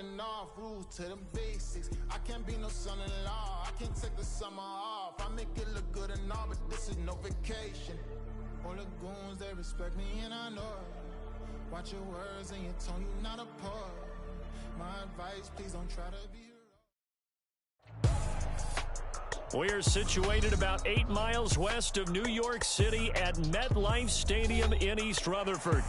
running off, rules to the basics. I can't be no son-in-law, I can't take the summer off. I make it look good and all, but this is no vacation. All the goons, they respect me and I know it. Watch your words and your tone, you not a poet. My advice, please don't try to be. We're situated about 8 miles west of New York City at MetLife Stadium in East Rutherford.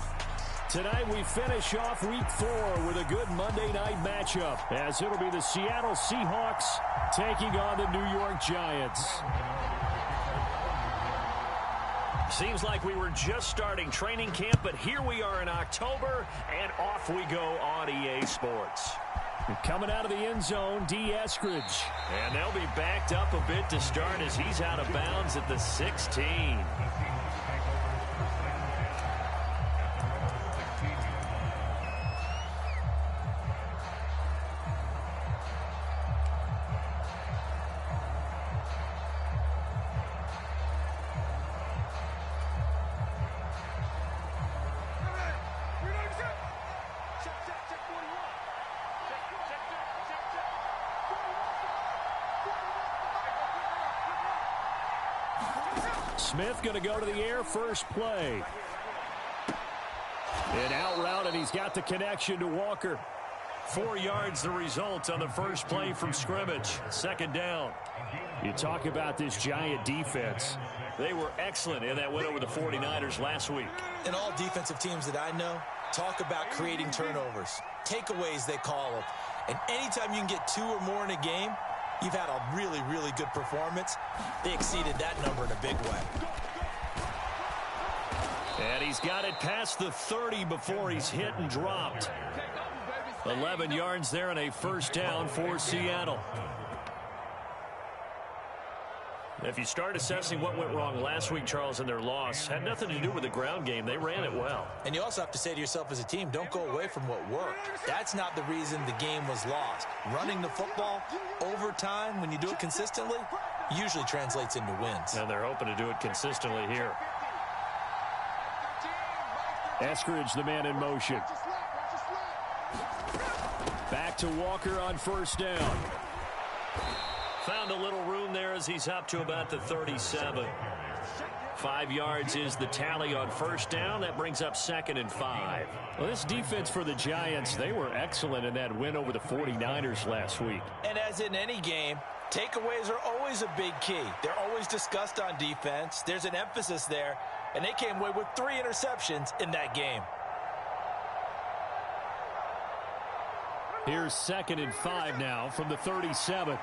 Tonight we finish off Week 4 with a good Monday night matchup, as it'll be the Seattle Seahawks taking on the New York Giants. Seems like we were just starting training camp, but here we are in October, and off we go on EA Sports. Coming out of the end zone, D. Eskridge. And they'll be backed up a bit to start as he's out of bounds at the 16. Smith going to go to the air first play. An out route, and he's got the connection to Walker. 4 yards the result on the first play from scrimmage. Second down. You talk about this Giant defense. They were excellent in that win over the 49ers last week. And all defensive teams that I know talk about creating turnovers. Takeaways, they call them. And anytime you can get 2 or more in a game, you've had a really, really good performance. They exceeded that number in a big way. And he's got it past the 30 before he's hit and dropped. 11 yards there and a first down for Seattle. If you start assessing what went wrong last week, Charles, in their loss, had nothing to do with the ground game. They ran it well. And you also have to say to yourself as a team, don't go away from what worked. That's not the reason the game was lost. Running the football over time, when you do it consistently, usually translates into wins. And they're hoping to do it consistently here. Eskridge, the man in motion. Back to Walker on first down. Found a little room there as he's up to about the 37. 5 yards is the tally on first down. That brings up 2nd and 5. Well, this defense for the Giants, they were excellent in that win over the 49ers last week. And as in any game, takeaways are always a big key. They're always discussed on defense. There's an emphasis there, and they came away with 3 interceptions in that game. Here's 2nd and 5 now from the 37.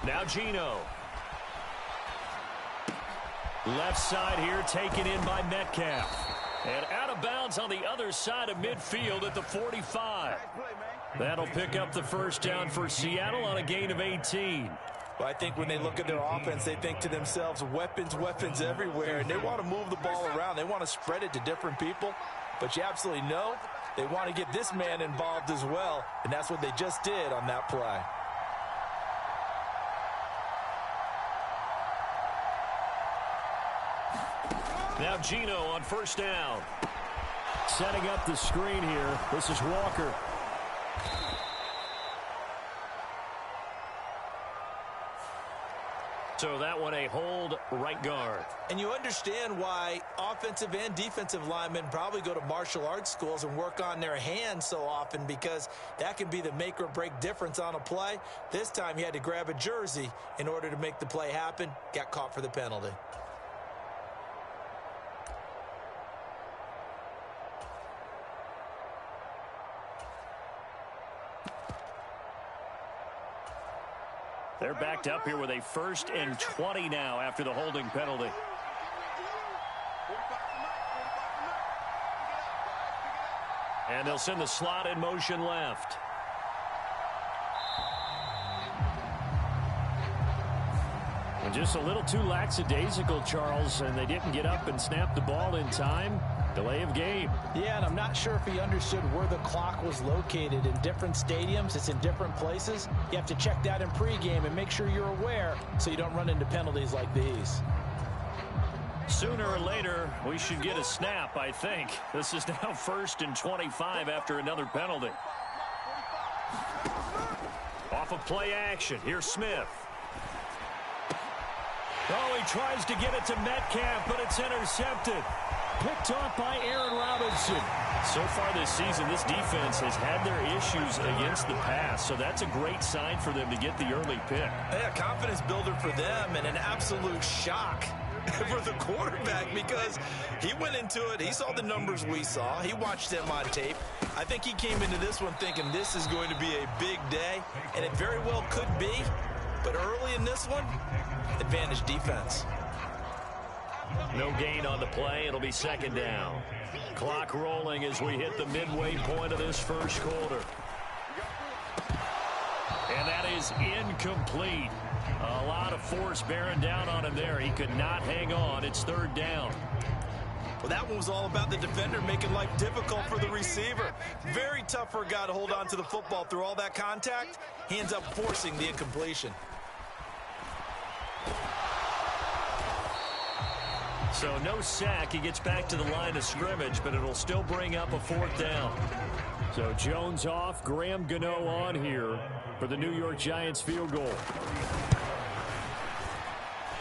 Now Geno. Left side here taken in by Metcalf. And out of bounds on the other side of midfield at the 45. That'll pick up the first down for Seattle on a gain of 18. Well, I think when they look at their offense, they think to themselves, weapons, weapons everywhere. And they want to move the ball around. They want to spread it to different people. But you absolutely know they want to get this man involved as well. And that's what they just did on that play. Now Geno on first down. Setting up the screen here. This is Walker. So that one a hold right guard. And you understand why offensive and defensive linemen probably go to martial arts schools and work on their hands so often, because that can be the make or break difference on a play. This time he had to grab a jersey in order to make the play happen. Got caught for the penalty. They're backed up here with a 1st and 20 now after the holding penalty. And they'll send the slot in motion left. And just a little too lackadaisical, Charles, and they didn't get up and snap the ball in time. Delay of game. Yeah, and I'm not sure if he understood where the clock was located. In different stadiums, it's in different places. You have to check that in pregame and make sure you're aware so you don't run into penalties like these. Sooner or later, we should get a snap, I think. This is now 1st and 25 after another penalty. Off of play action. Here's Smith. Oh, he tries to get it to Metcalf, but it's intercepted. Picked off by Aaron Robinson. So far this season, this defense has had their issues against the pass, so that's a great sign for them to get the early pick. Yeah, confidence builder for them and an absolute shock for the quarterback because he went into it. He saw the numbers we saw. He watched them on tape. I think he came into this one thinking this is going to be a big day, and it very well could be. But early in this one, advantage defense. No gain on the play. It'll be 2nd down. Clock rolling as we hit the midway point of this first quarter. And that is incomplete. A lot of force bearing down on him there. He could not hang on. It's 3rd down. Well, that one was all about the defender making life difficult for the receiver. Very tough for a guy to hold on to the football through all that contact. He ends up forcing the incompletion. So no sack. He gets back to the line of scrimmage, but it'll still bring up a 4th down. So Jones off, Graham Gano on here for the New York Giants field goal.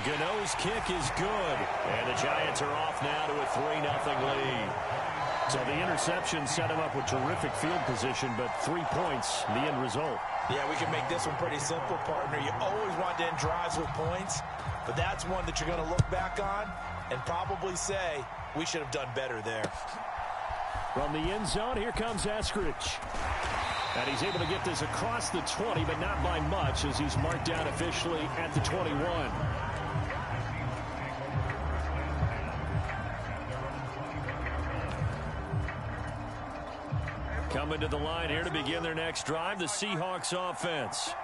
Gano's kick is good, and the Giants are off now to a 3-0 lead. So the interception set him up with terrific field position, but 3 points, the end result. Yeah, we can make this one pretty simple, partner. You always want to end drives with points, but that's one that you're going to look back on and probably say, we should have done better there. From the end zone, here comes Eskridge. And he's able to get this across the 20, but not by much as he's marked down officially at the 21. Coming to the line here to begin their next drive, the Seahawks offense.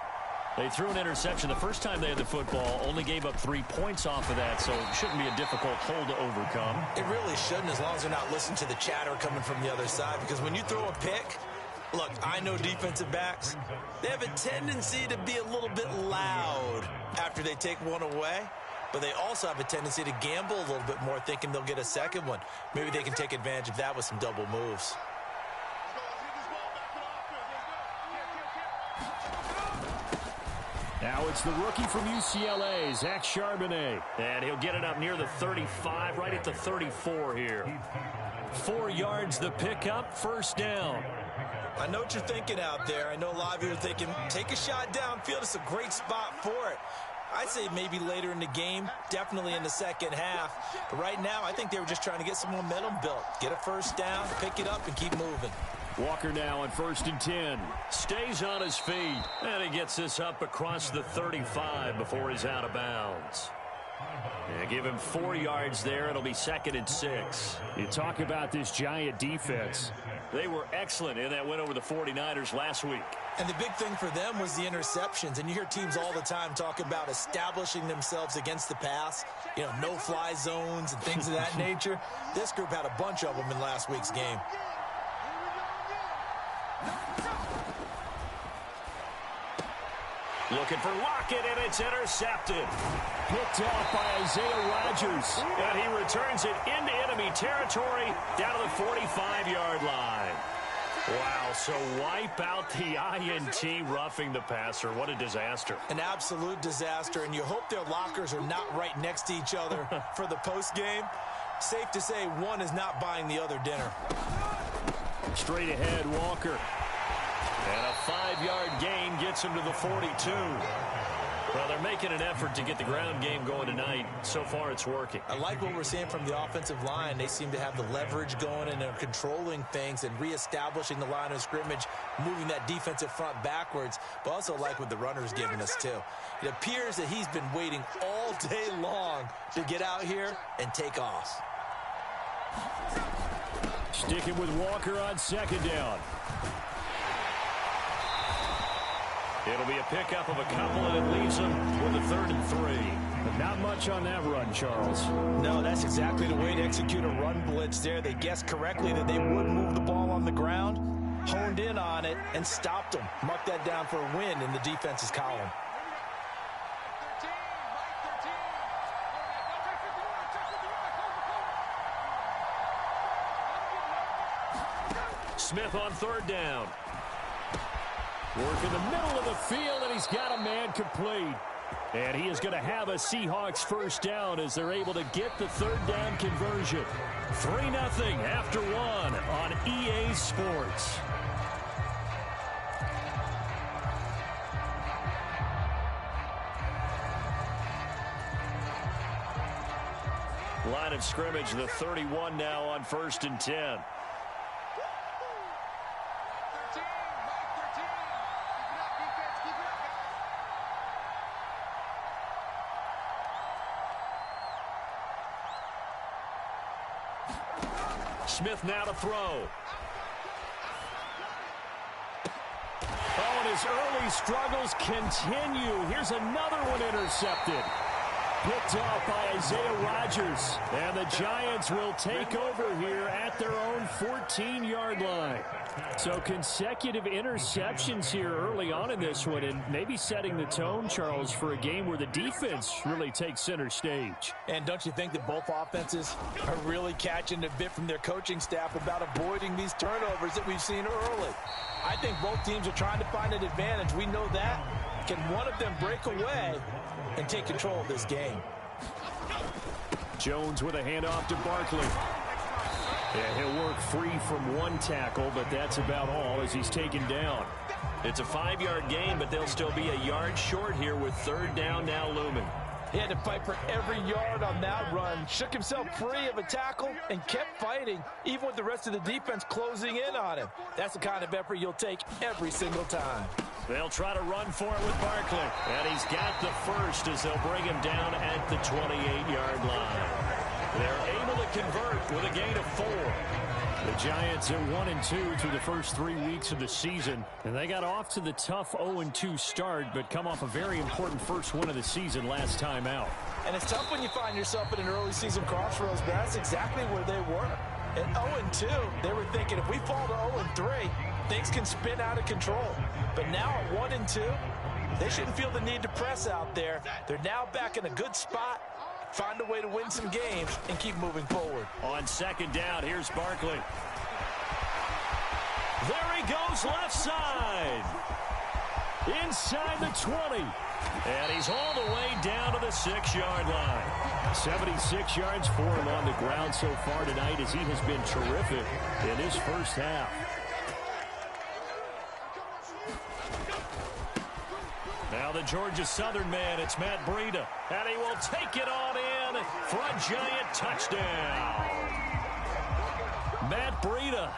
They threw an interception the first time they had the football, only gave up 3 points off of that, so it shouldn't be a difficult hole to overcome. It really shouldn't, as long as they're not listening to the chatter coming from the other side, because when you throw a pick, look, I know defensive backs, they have a tendency to be a little bit loud after they take one away, but they also have a tendency to gamble a little bit more, thinking they'll get a second one. Maybe they can take advantage of that with some double moves. Now it's the rookie from UCLA, Zach Charbonnet. And he'll get it up near the 35, right at the 34 here. 4 yards the pickup, 1st down. I know what you're thinking out there. I know a lot of you are thinking, take a shot downfield. It's a great spot for it. I'd say maybe later in the game, definitely in the second half. But right now, I think they were just trying to get some momentum built. Get a 1st down, pick it up, and keep moving. Walker now on 1st and 10. Stays on his feet. And he gets this up across the 35 before he's out of bounds. Yeah, give him 4 yards there. It'll be 2nd and 6. You talk about this Giant defense. They were excellent in that win over the 49ers last week. And the big thing for them was the interceptions. And you hear teams all the time talk about establishing themselves against the pass. You know, no-fly zones and things of that nature. This group had a bunch of them in last week's game. Looking for Lockett, and it's intercepted. Picked off by Isaiah Rodgers. And he returns it into enemy territory down to the 45-yard line. Wow, so wipe out the INT, roughing the passer. What a disaster. An absolute disaster, and you hope their lockers are not right next to each other for the postgame. Safe to say one is not buying the other dinner. Straight ahead, Walker. And a 5-yard gain gets him to the 42. Well, they're making an effort to get the ground game going tonight. So far, it's working. I like what we're seeing from the offensive line. They seem to have the leverage going, and they're controlling things and reestablishing the line of scrimmage, moving that defensive front backwards. But also like what the runner's giving us, too. It appears that he's been waiting all day long to get out here and take off. Sticking with Walker on 2nd down. It'll be a pickup of a couple, and it leaves him with a 3rd and 3. But not much on that run, Charles. No, that's exactly the way to execute a run blitz there. They guessed correctly that they would move the ball on the ground, honed in on it, and stopped them. Mark that down for a win in the defense's column. Smith on third down. Work in the middle of the field, and he's got a man complete. And he is going to have a Seahawks first down as they're able to get the third down conversion. 3-0 after one on EA Sports. Line of scrimmage, the 31 now on 1st and 10. Smith now to throw. Oh, and his early struggles continue. Here's another one intercepted. Picked off by Isaiah Rodgers. And the Giants will take over here at their own 14-yard line. So consecutive interceptions here early on in this one, and maybe setting the tone, Charles, for a game where the defense really takes center stage. And don't you think that both offenses are really catching a bit from their coaching staff about avoiding these turnovers that we've seen early? I think both teams are trying to find an advantage. We know that. Can one of them break away and take control of this game? Jones with a handoff to Barkley. Yeah, he'll work free from one tackle, but that's about all as he's taken down. It's a 5-yard gain, but they'll still be a yard short here with third down now looming. He had to fight for every yard on that run. Shook himself free of a tackle and kept fighting, even with the rest of the defense closing in on him. That's the kind of effort you'll take every single time. They'll try to run for it with Barkley. And he's got the first as they'll bring him down at the 28-yard line. They're able to convert with a gain of 4. The Giants are 1-2 through the first 3 weeks of the season. And they got off to the tough 0-2 start, but come off a very important first win of the season last time out. And it's tough when you find yourself at an early season crossroads, but that's exactly where they were. At 0-2, they were thinking if we fall to 0-3, things can spin out of control. But now at 1-2, they shouldn't feel the need to press out there. They're now back in a good spot. Find a way to win some games and keep moving forward. On second down, here's Barkley. There he goes left side. Inside the 20. And he's all the way down to the 6-yard line. 76 yards for him on the ground so far tonight as he has been terrific in his first half. Now the Georgia Southern man, it's Matt Breida. And he will take it on in for a giant touchdown. Matt Breida,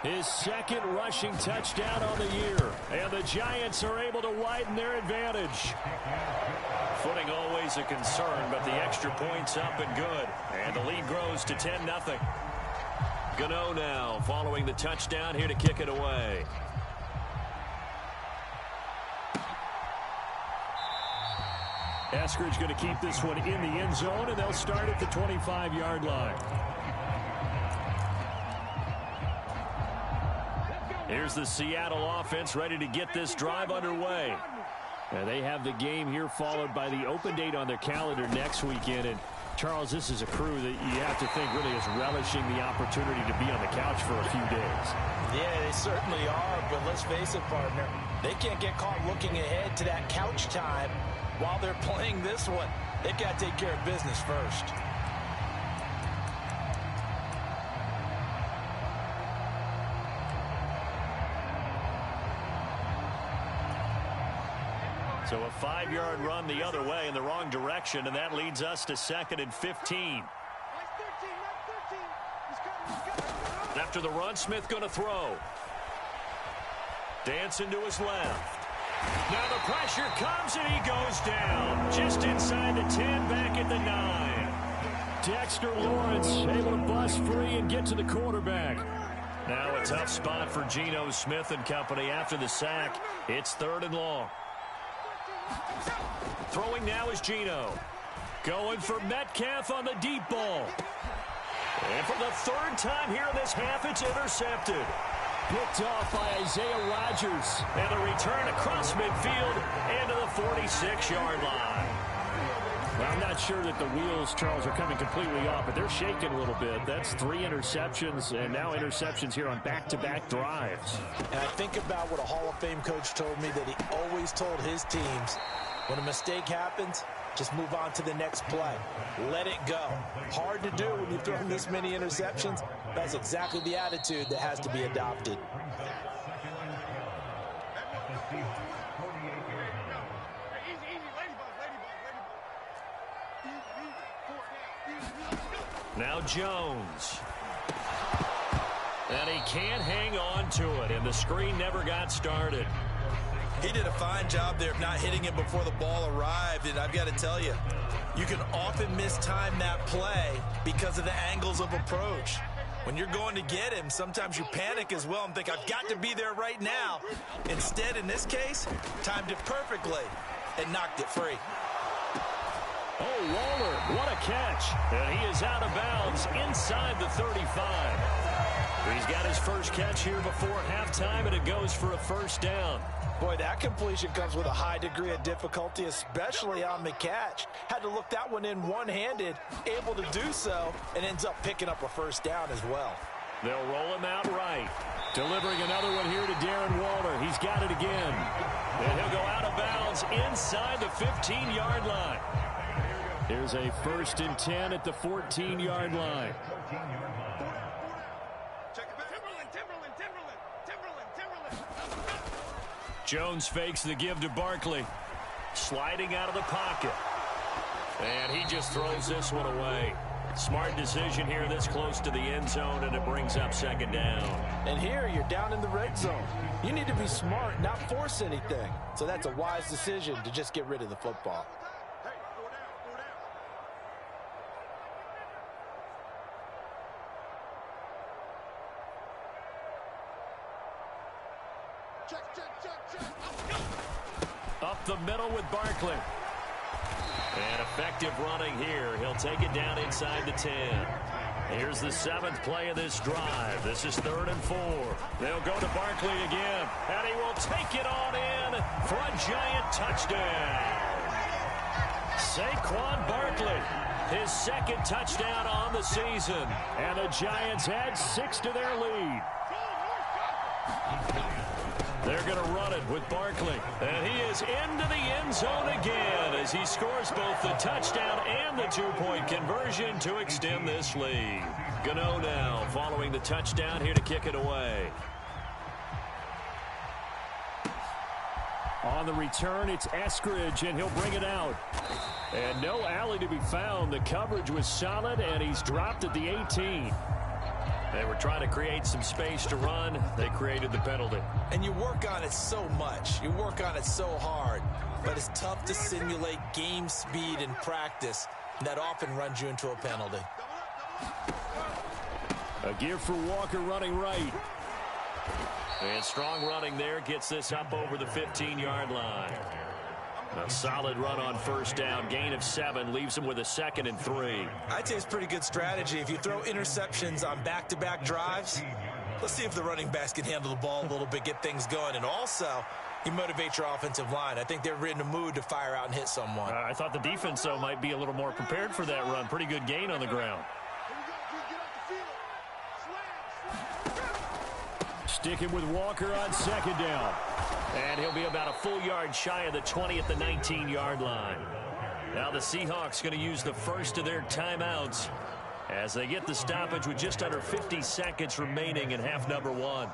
his second rushing touchdown on the year. And the Giants are able to widen their advantage. Footing always a concern, but the extra point's up and good. And the lead grows to 10-0. Gano now following the touchdown here to kick it away. Eskridge going to keep this one in the end zone, and they'll start at the 25-yard line. Here's the Seattle offense ready to get this drive underway. And they have the game here followed by the open date on their calendar next weekend. And Charles, this is a crew that you have to think really is relishing the opportunity to be on the couch for a few days. Yeah, they certainly are, but let's face it, partner. They can't get caught looking ahead to that couch time while they're playing this one. They've got to take care of business first. So a 5-yard run the other way in the wrong direction, and that leads us to 2nd and 15. After the run, Smith going to throw. Dancing to his left. Now the pressure comes, and he goes down. Just inside the 10, back at the 9. Dexter Lawrence able to bust free and get to the quarterback. Now a tough spot for Geno Smith and company after the sack. It's 3rd and long. Throwing now is Geno. Going for Metcalf on the deep ball. And for the third time here in this half, it's intercepted. Picked off by Isaiah Rodgers. And a return across midfield into the 46-yard line. Well, I'm not sure that the wheels, Charles, are coming completely off, but they're shaking a little bit. That's 3 interceptions, and now interceptions here on back-to-back drives. And I think about what a Hall of Fame coach told me, that he always told his teams, when a mistake happens, just move on to the next play. Let it go. Hard to do when you've thrown this many interceptions. That's exactly the attitude that has to be adopted. Now Jones. And he can't hang on to it, and the screen never got started. He did a fine job there of not hitting him before the ball arrived, and I've got to tell you, you can often mistime that play because of the angles of approach. When you're going to get him, sometimes you panic as well and think, I've got to be there right now. Instead, in this case, timed it perfectly and knocked it free. Oh, Waller, what a catch. And he is out of bounds inside the 35. He's got his first catch here before halftime, and it goes for a first down. Boy, that completion comes with a high degree of difficulty, especially on the catch. Had to look that one in one-handed, able to do so, and ends up picking up a first down as well. They'll roll him out right. Delivering another one here to Darren Waller. He's got it again. And he'll go out of bounds inside the 15-yard line. Here's a 1st and 10 at the 14-yard line. Jones fakes the give to Barkley. Sliding out of the pocket. And he just throws this one away. Smart decision here this close to the end zone, and it brings up 2nd down. And here you're down in the red zone. You need to be smart, not force anything. So that's a wise decision to just get rid of the football. Up the middle with Barkley. And effective running here. He'll take it down inside the 10. Here's the 7th play of this drive. This is 3rd and 4. They'll go to Barkley again. And he will take it on in for a giant touchdown. Saquon Barkley, his 2nd touchdown on the season. And the Giants add 6 to their lead. They're going to run it with Barkley. And he is into the end zone again as he scores both the touchdown and the 2-point conversion to extend this lead. Gano now following the touchdown here to kick it away. On the return, it's Eskridge, and he'll bring it out. And no alley to be found. The coverage was solid, and he's dropped at the 18. They were trying to create some space to run. They created the penalty. And you work on it so much. You work on it so hard. But it's tough to simulate game speed in practice. And that often runs you into a penalty. A give for Walker running right. And strong running there gets this up over the 15-yard line. A solid run on 1st down. Gain of 7 leaves him with a 2nd and 3. I'd say it's pretty good strategy. If you throw interceptions on back-to-back drives, let's see if the running backs can handle the ball a little bit, get things going. And also, you motivate your offensive line. I think they're in a mood to fire out and hit someone. I thought the defense, though, might be a little more prepared for that run. Pretty good gain on the ground. Sticking with Walker on 2nd down. And he'll be about a full yard shy of the 20 at the 19-yard line. Now the Seahawks going to use the first of their timeouts as they get the stoppage with just under 50 seconds remaining in half number 1.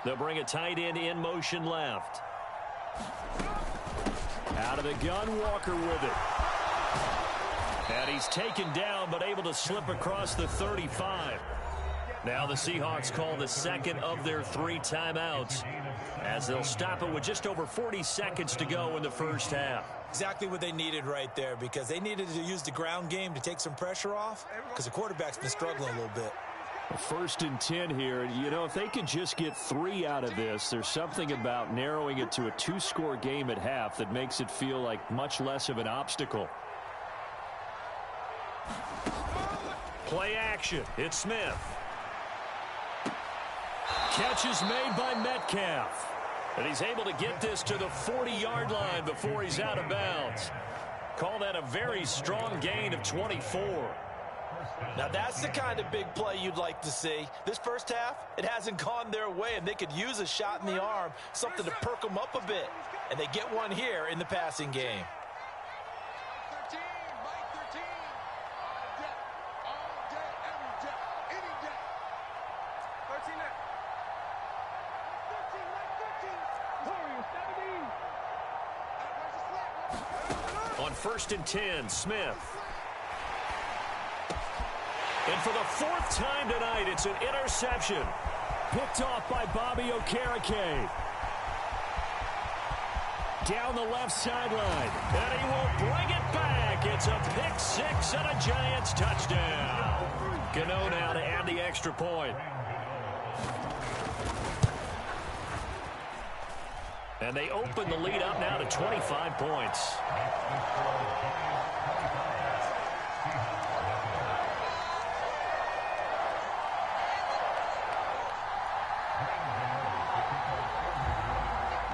They'll bring a tight end in motion left. Out of the gun, Walker with it. And he's taken down, but able to slip across the 35. Now the Seahawks call the second of their 3 timeouts as they'll stop it with just over 40 seconds to go in the first half. Exactly what they needed right there, because they needed to use the ground game to take some pressure off because the quarterback's been struggling a little bit. 1st and 10 here. You know, if they could just get 3 out of this, there's something about narrowing it to a 2-score game at half that makes it feel like much less of an obstacle. Play action. It's Smith. Catch is made by Metcalf. And he's able to get this to the 40-yard line before he's out of bounds. Call that a very strong gain of 24. Now that's the kind of big play you'd like to see. This first half, it hasn't gone their way, and they could use a shot in the arm, something to perk them up a bit. And they get one here in the passing game. On 1st and 10, Smith. And for the 4th time tonight, it's an interception. Picked off by Bobby Okereke. Down the left sideline. And he will bring it back. It's a pick 6 and a Giants touchdown. Gano now to add the extra point. And they open the lead up now to 25 points.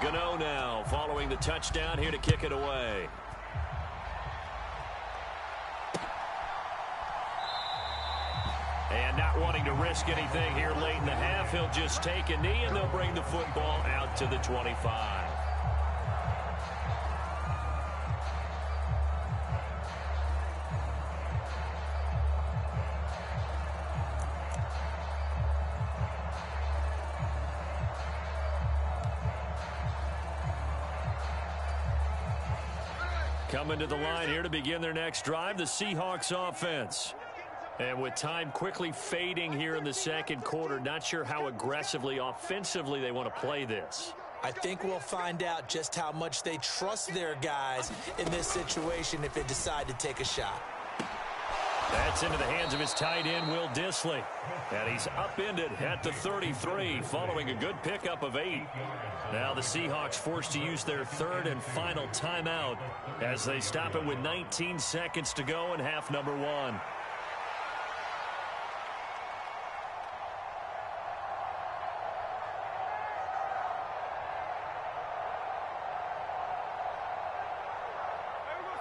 Gano now following the touchdown here to kick it away. And not wanting to risk anything here late in the half, he'll just take a knee and they'll bring the football out to the 25. Coming to the line here to begin their next drive, the Seahawks offense. And with time quickly fading here in the second quarter, not sure how aggressively, offensively they want to play this. I think we'll find out just how much they trust their guys in this situation if they decide to take a shot. That's into the hands of his tight end, Will Dissly. And he's upended at the 33 following a good pickup of 8. Now the Seahawks forced to use their 3rd and final timeout as they stop it with 19 seconds to go in half number 1.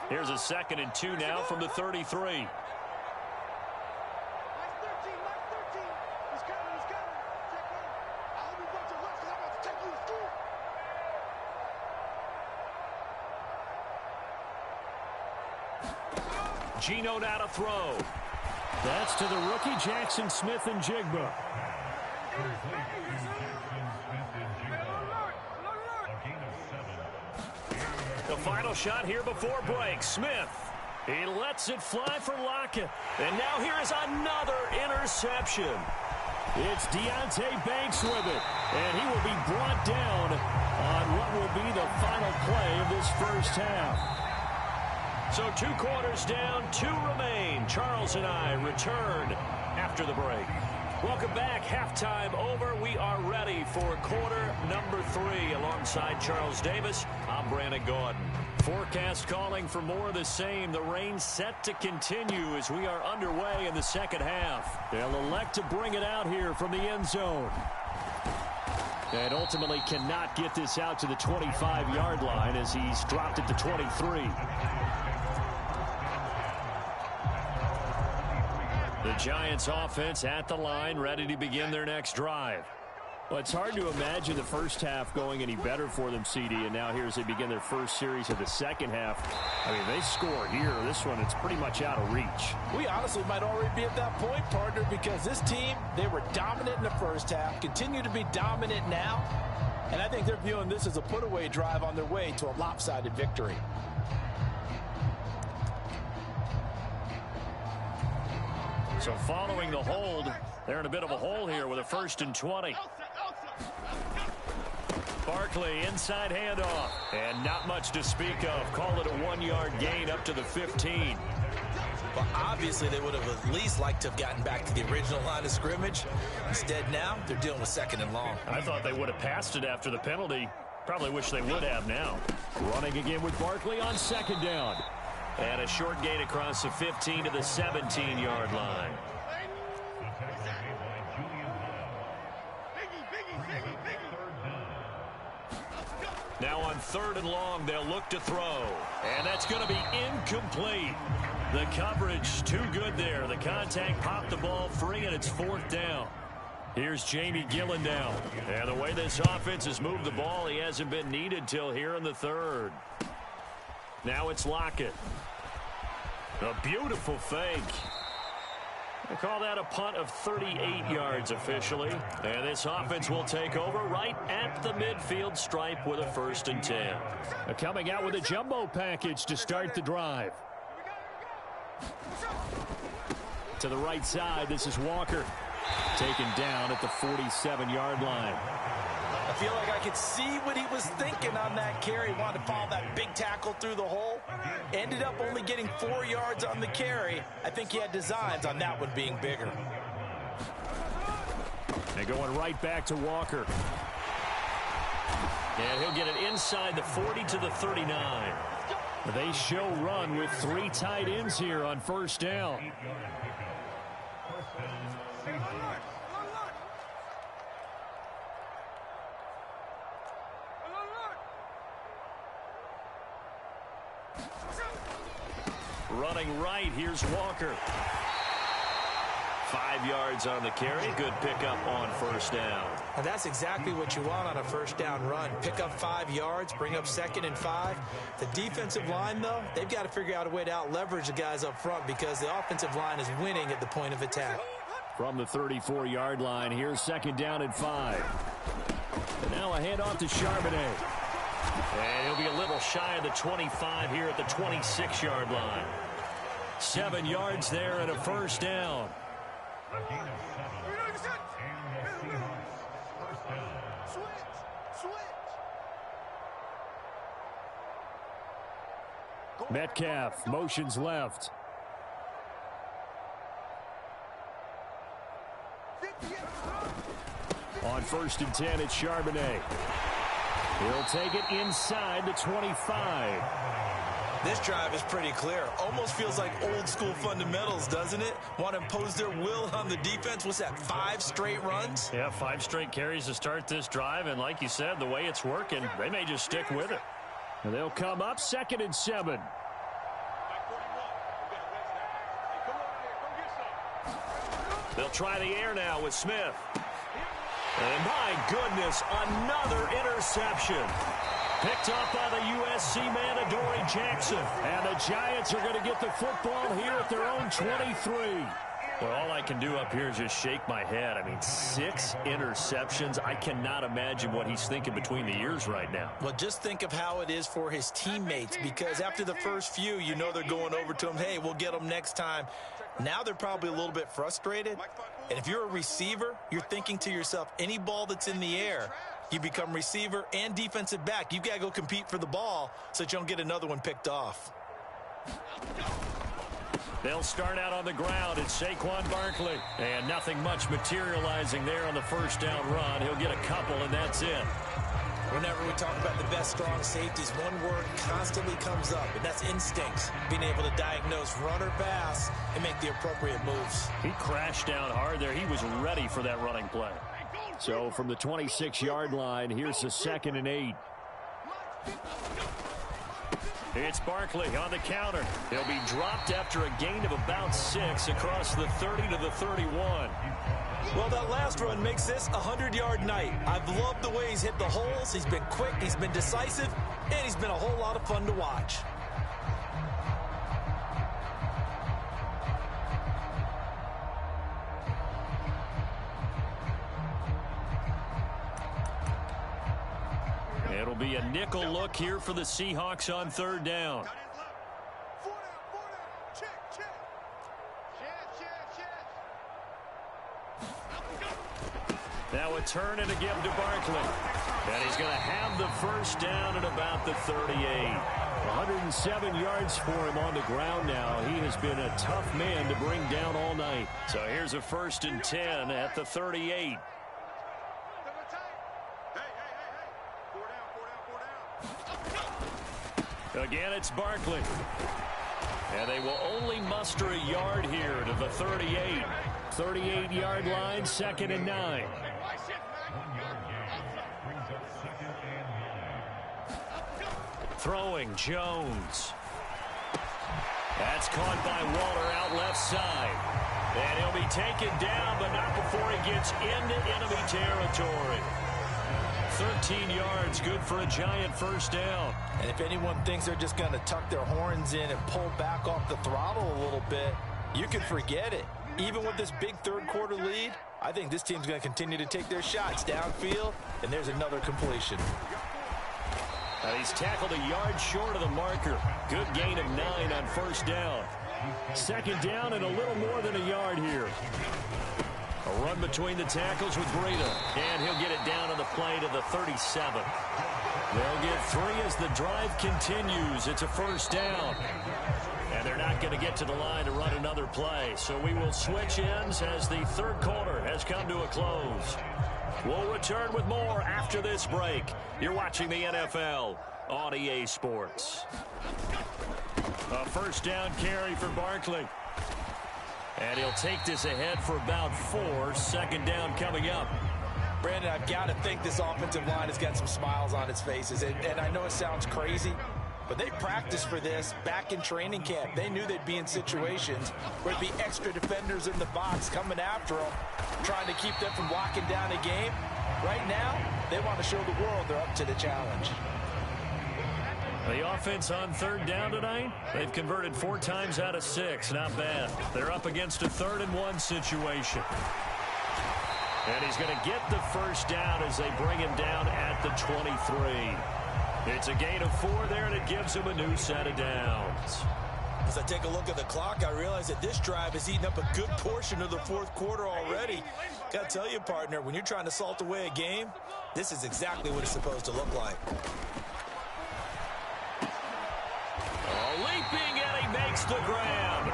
Here's a 2nd and 2 now from the 33. Geno now to throw. That's to the rookie Jackson Smith-Njigba. The final shot here before break. Smith. He lets it fly for Lockett. And now here is another interception. It's Deonte Banks with it. And he will be brought down on what will be the final play of this first half. So 2 quarters down, 2 remain. Charles and I return after the break. Welcome back. Halftime over. We are ready for quarter number 3. Alongside Charles Davis, I'm Brandon Gordon. Forecast calling for more of the same. The rain set to continue as we are underway in the second half. They'll elect to bring it out here from the end zone. And ultimately cannot get this out to the 25-yard line as he's dropped it to 23. The Giants offense at the line, ready to begin their next drive. Well, it's hard to imagine the first half going any better for them, CD, and now here as they begin their first series of the second half. I mean, they score here. This one, it's pretty much out of reach. We honestly might already be at that point, partner, because this team, they were dominant in the first half, continue to be dominant now, and I think they're viewing this as a put-away drive on their way to a lopsided victory. So following the hold, they're in a bit of a hole here with a 1st and 20. Barkley, inside handoff. And not much to speak of. Call it a 1-yard gain up to the 15. Well, obviously, they would have at least liked to have gotten back to the original line of scrimmage. Instead, now, they're dealing with 2nd and long. I thought they would have passed it after the penalty. Probably wish they would have now. Running again with Barkley on 2nd down. And a short gain across the 15 to the 17-yard line. Now on 3rd and long, they'll look to throw. And that's going to be incomplete. The coverage too good there. The contact popped the ball free, and it's 4th down. Here's Jamie Gillen now. And the way this offense has moved the ball, he hasn't been needed till here in the 3rd. Now it's Lockett. A beautiful fake. They call that a punt of 38 yards officially. And this offense will take over right at the midfield stripe with a 1st and 10. Coming out with a jumbo package to start the drive. To the right side, this is Walker. Taken down at the 47-yard line. I feel like I could see what he was thinking on that carry. Wanted to follow that big tackle through the hole. Ended up only getting 4 yards on the carry. I think he had designs on that one being bigger. And going right back to Walker. And he'll get it inside the 40 to the 39. They show run with 3 tight ends here on 1st down. Running right, here's Walker. 5 yards on the carry. Good pickup on 1st down. And that's exactly what you want on a 1st down run. Pick up 5 yards, bring up 2nd and 5. The defensive line, though, they've got to figure out a way to out-leverage the guys up front because the offensive line is winning at the point of attack. From the 34-yard line, here's 2nd down and 5. And now a handoff to Charbonnet. And he'll be a little shy of the 25 here at the 26-yard line. 7 yards there and a 1st down. Metcalf motions left. On 1st and 10, it's Charbonnet. He'll take it inside the 25. This drive is pretty clear. Almost feels like old school fundamentals, doesn't it? Want to impose their will on the defense. What's that, 5 straight runs? Yeah, 5 straight carries to start this drive. And like you said, the way it's working, they may just stick with it. And they'll come up 2nd and 7. They'll try the air now with Smith. And my goodness, another interception. Picked up by the USC man, Adoree Jackson. And the Giants are going to get the football here at their own 23. Well, all I can do up here is just shake my head. I mean, 6 interceptions. I cannot imagine what he's thinking between the ears right now. Well, just think of how it is for his teammates, because after the first few, you know they're going over to him, hey, we'll get them next time. Now they're probably a little bit frustrated. And if you're a receiver, you're thinking to yourself, any ball that's in the air, you become receiver and defensive back. You've got to go compete for the ball so that you don't get another one picked off. They'll start out on the ground. It's Saquon Barkley. And nothing much materializing there on the 1st down run. He'll get a couple, and that's it. Whenever we talk about the best strong safeties, one word constantly comes up, and that's instincts. Being able to diagnose run or pass and make the appropriate moves. He crashed down hard there. He was ready for that running play. So from the 26-yard line, here's the 2nd and 8. It's Barkley on the counter. He'll be dropped after a gain of about 6 across the 30 to the 31. Well, that last run makes this a 100-yard night. I've loved the way he's hit the holes. He's been quick, he's been decisive, and he's been a whole lot of fun to watch. It'll be a nickel look here for the Seahawks on 3rd down. Now a turn and a give to Barkley. And he's going to have the first down at about the 38. 107 yards for him on the ground now. He has been a tough man to bring down all night. So here's a 1st and 10 at the 38. Again, it's Barkley. And they will only muster a yard here to the 38. 38-yard line, 2nd and 9. Throwing, Jones. That's caught by Waller out left side. And he'll be taken down, but not before he gets into enemy territory. 13 yards, good for a Giant first down. And if anyone thinks they're just going to tuck their horns in and pull back off the throttle a little bit, you can forget it. Even with this big third-quarter lead, I think this team's going to continue to take their shots downfield, and there's another completion. He's tackled a yard short of the marker. Good gain of 9 on first down. 2nd down and a little more than a yard here. A run between the tackles with Breida, and he'll get it down on the play to the 37. They'll get 3 as the drive continues. It's a first down. And they're not going to get to the line to run another play. So we will switch ends as the third quarter has come to a close. We'll return with more after this break. You're watching the NFL on EA Sports. A first down carry for Barkley. And he'll take this ahead for about 4. 2nd down coming up. Brandon, I've got to think this offensive line has got some smiles on its faces. And I know it sounds crazy, but they practiced for this back in training camp. They knew they'd be in situations where there'd be extra defenders in the box coming after them, trying to keep them from locking down a game. Right now, they want to show the world they're up to the challenge. The offense on 3rd down tonight, they've converted 4 times out of 6. Not bad. They're up against a 3rd and 1 situation. And he's going to get the first down as they bring him down at the 23. It's a gain of 4 there, and it gives him a new set of downs. As I take a look at the clock, I realize that this drive has eaten up a good portion of the 4th quarter already. Got to tell you, partner, when you're trying to salt away a game, this is exactly what it's supposed to look like. Leaping, and he makes the grab.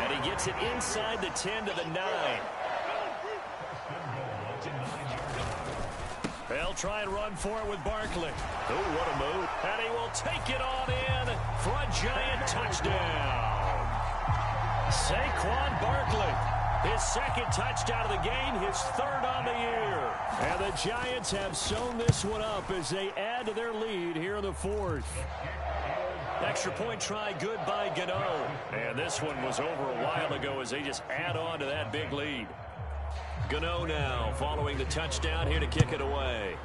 And he gets it inside the 10 to the 9. They'll try and run for it with Barkley. Oh, what a move. And he will take it on in for a Giant touchdown. Saquon Barkley, his 2nd touchdown of the game, his 3rd on the year. And the Giants have sewn this one up as they add to their lead here in the 4th. Extra point try good by Gano. And this one was over a while ago as they just add on to that big lead. Gano now following the touchdown here to kick it away.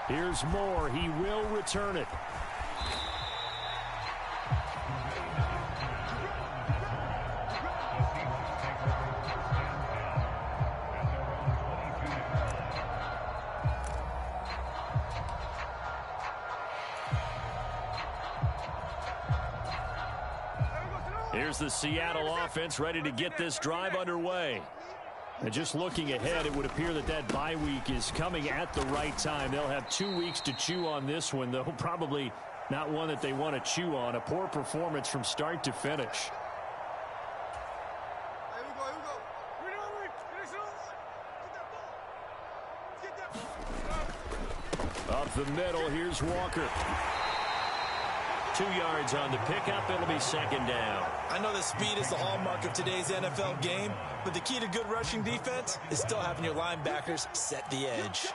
Here's Moore. He will return it. Here's the Seattle offense ready to get this drive underway. And just looking ahead, it would appear that that bye week is coming at the right time. They'll have 2 weeks to chew on this one, though probably not one that they want to chew on. A poor performance from start to finish. Up the middle, here's Walker. 2 yards on the pickup. It'll be 2nd down. I know that speed is the hallmark of today's NFL game, but the key to good rushing defense is still having your linebackers set the edge.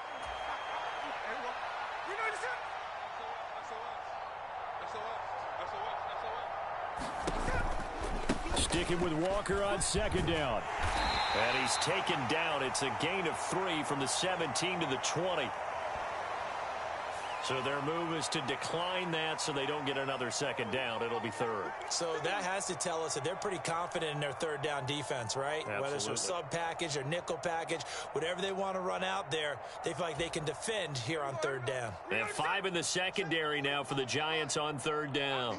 Sticking with Walker on 2nd down. And he's taken down. It's a gain of 3 from the 17 to the 20. So their move is to decline that so they don't get another 2nd down. It'll be 3rd. So that has to tell us that they're pretty confident in their 3rd down defense, right? Absolutely. Whether it's a sub package or nickel package, whatever they want to run out there, they feel like they can defend here on 3rd down. They have 5 in the secondary now for the Giants on 3rd down.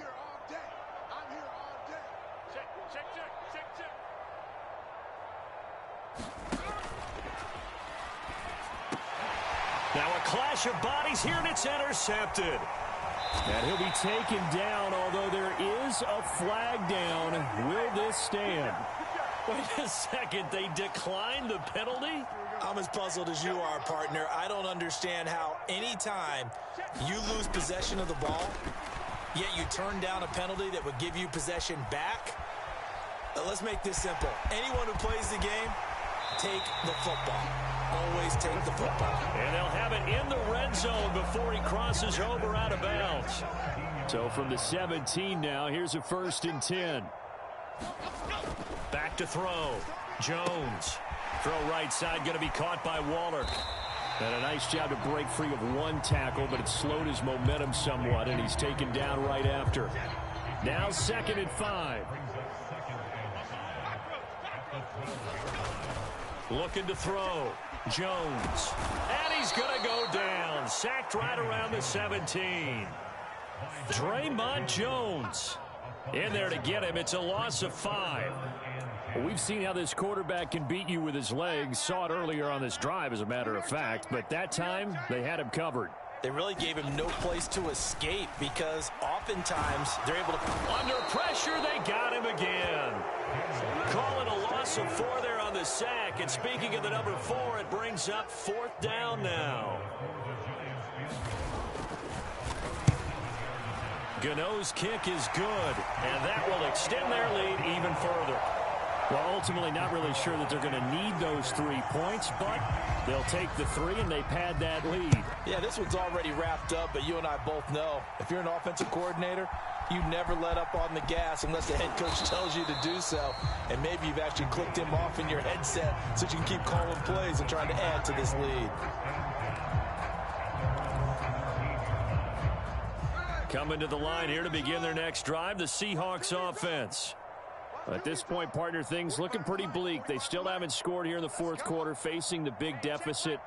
Now a clash of bodies here, and it's intercepted. And he'll be taken down, although there is a flag down. Will this stand? Wait a second, they declined the penalty? I'm as puzzled as you are, partner. I don't understand how any time you lose possession of the ball, yet you turn down a penalty that would give you possession back. Let's make this simple. Anyone who plays the game, take the football. Always take the football. And they'll have it in the red zone before he crosses over out of bounds. So from the 17 now, here's a 1st and 10. Back to throw. Jones. Throw right side, going to be caught by Waller. And a nice job to break free of one tackle, but it slowed his momentum somewhat, and he's taken down right after. Now 2nd and 5. Looking to throw. Jones. And he's going to go down. Sacked right around the 17. Draymond Jones in there to get him. It's a loss of 5. Well, we've seen how this quarterback can beat you with his legs. Saw it earlier on this drive, as a matter of fact. But that time, they had him covered. They really gave him no place to escape because oftentimes they're able to... Under pressure, they got him again. Call it a loss of 4 there on the sack. And speaking of the number 4, it brings up 4th down now. Gano's kick is good, and that will extend their lead even further. Well, ultimately not really sure that they're going to need those 3 points, but they'll take the 3 and they pad that lead. Yeah, this one's already wrapped up, but you and I both know if you're an offensive coordinator, you never let up on the gas unless the head coach tells you to do so. And maybe you've actually clicked him off in your headset so you can keep calling plays and trying to add to this lead. Coming to the line here to begin their next drive, the Seahawks offense. At this point, partner, things looking pretty bleak. They still haven't scored here in the 4th quarter, facing the big deficit.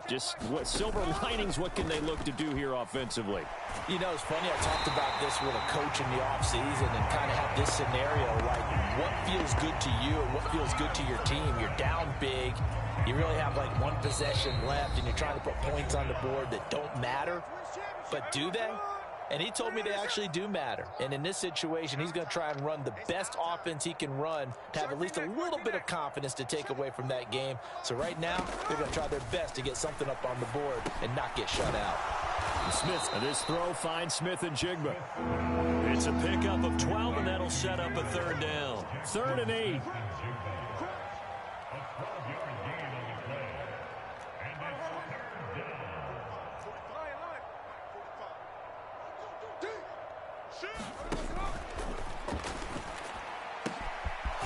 Just what silver linings, what can they look to do here offensively? You know, it's funny, I talked about this with a coach in the offseason and kind of had this scenario, like what feels good to you and what feels good to your team. You're down big. You really have like 1 possession left, and you're trying to put points on the board that don't matter. But do they? And he told me they actually do matter. And in this situation, he's going to try and run the best offense he can run to have at least a little bit of confidence to take away from that game. So right now, they're going to try their best to get something up on the board and not get shut out. Smith, this throw finds Smith and Jigba. It's a pickup of 12, and that'll set up a 3rd down. 3rd and 8.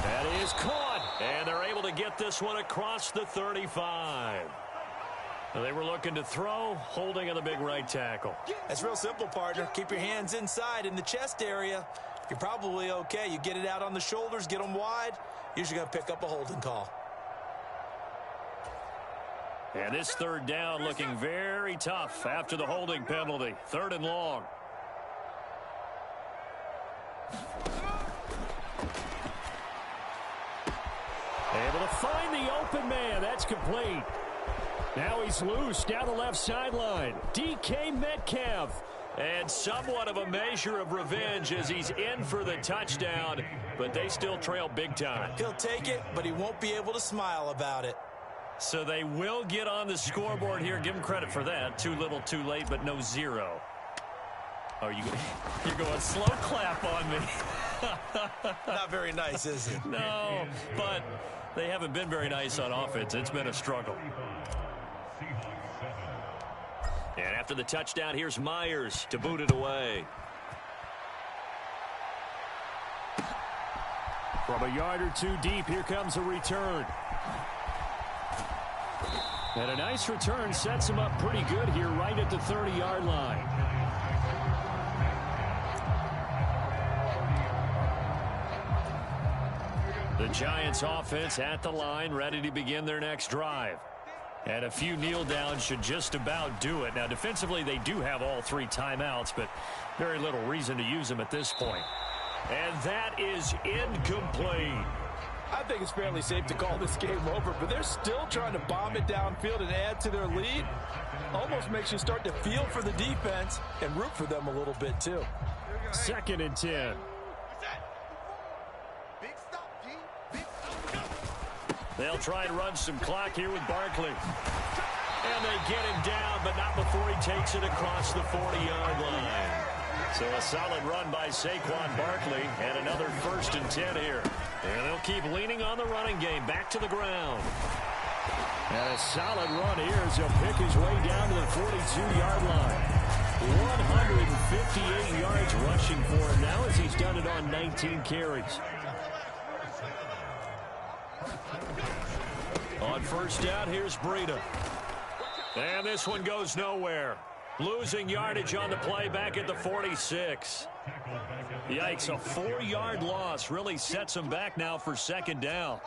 That is caught, and they're able to get this one across the 35. They were looking to throw, holding on the big right tackle. That's real simple, partner. Keep your hands inside in the chest area. You're probably okay. You get it out on the shoulders, get them wide, usually going to pick up a holding call. And this 3rd down looking very tough after the holding penalty. 3rd and long. Able to find the open man. That's complete. Now he's loose down the left sideline. DK Metcalf. And somewhat of a measure of revenge as he's in for the touchdown, but they still trail big time. He'll take it, but he won't be able to smile about it. So they will get on the scoreboard here. Give him credit for that. Too little, too late, but no 0. Oh, you're going slow clap on me. Not very nice, is it? No, but they haven't been very nice on offense. It's been a struggle. And after the touchdown, here's Myers to boot it away. From a yard or 2 deep, here comes a return. And a nice return sets him up pretty good here right at the 30-yard line. The Giants offense at the line, ready to begin their next drive. And a few kneel downs should just about do it. Now, defensively, they do have all 3 timeouts, but very little reason to use them at this point. And that is incomplete. I think it's fairly safe to call this game over, but they're still trying to bomb it downfield and add to their lead. Almost makes you start to feel for the defense and root for them a little bit, too. 2nd and 10. They'll try and run some clock here with Barkley. And they get him down, but not before he takes it across the 40-yard line. So a solid run by Saquon Barkley and another 1st and 10 here. And they'll keep leaning on the running game. Back to the ground. And a solid run here as he'll pick his way down to the 42-yard line. 158 yards rushing for him now as he's done it on 19 carries. On 1st down, here's Breida. And this one goes nowhere. Losing yardage on the play back at the 46. Yikes, a 4-yard loss really sets him back now for 2nd down.